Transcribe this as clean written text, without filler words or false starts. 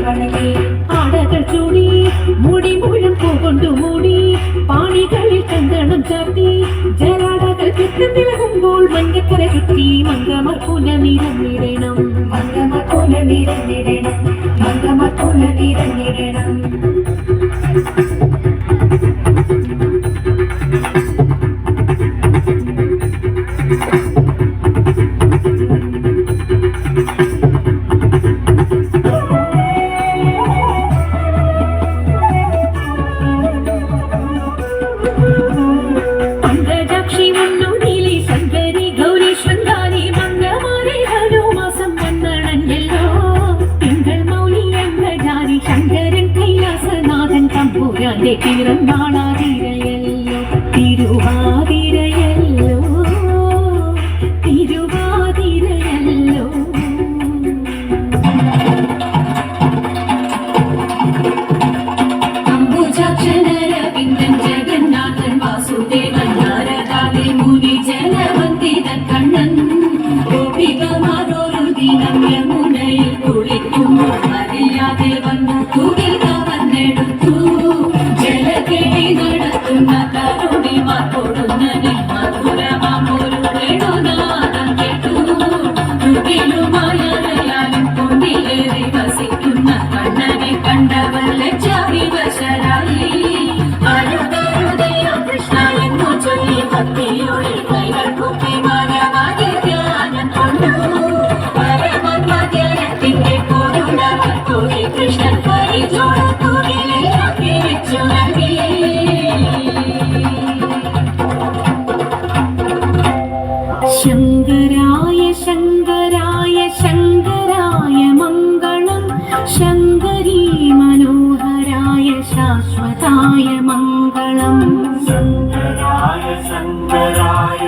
ആടകൾ ചൂടി മുടി മുഴും പൂകൊണ്ടു മൂടി പാണികളിൽ ചന്ദനം ചാർത്തി ജലാടകൾ കെട്ടുനിളകുമ്പോൾ മഞ്ഞക്കര ചുറ്റി മംഗമർ കുല നിരന്നിടണം മംഗമർ കുല നിരന്നിടണം മംഗമർ കുല നിരന്നിടണം തിരുനാളാതിരയല്ലോ തിരുവാതിരയല്ലോ തിരുവാതിരയല്ലോ അംബുജാക്ഷരവിന്ദൻ ജഗന്നാഥൻ വാസുദേവൻ നാരദാദി മുനി ജനവന്ദിതൻ കണ്ണൻ ഗോപികമാരൊരു ദിനം യമുനയിൽ കുളിക്കുമ്പോൾ അറിയാതെ വന്നു തുകിൽ കവർന്നെടുത്തു നടത്തുന്ന തരുണിമാർ കൊടുന്നതിൽ മധുരമാമൊരു വേണുനാദം കേട്ടു ുമായാലും കൊണ്ടിലേറി വസിക്കുന്ന കണ്ണനെ കണ്ടവർ ലജ്ജാവിവശരായി അരുതരുതയോ കൃഷ്ണ എന്നു ചൊല്ലി ഭക്തിയോടെ കൈകൾ കുപ്പി മരമാകെ ധ്യാനം കൊണ്ടു പരമധ്യാനത്തിന്റെ പൊരുളവർ കൂടി കൃഷ്ണൻ പരിചോട് തുകിലാക്കി വെച്ചു നൽകി ശങ്കരായ ശങ്കരായ ശങ്കരായ മംഗളം ശങ്കരീ മനോഹരായ ശാശ്വതായ മംഗളം ശങ്കരായ ശങ്കരായ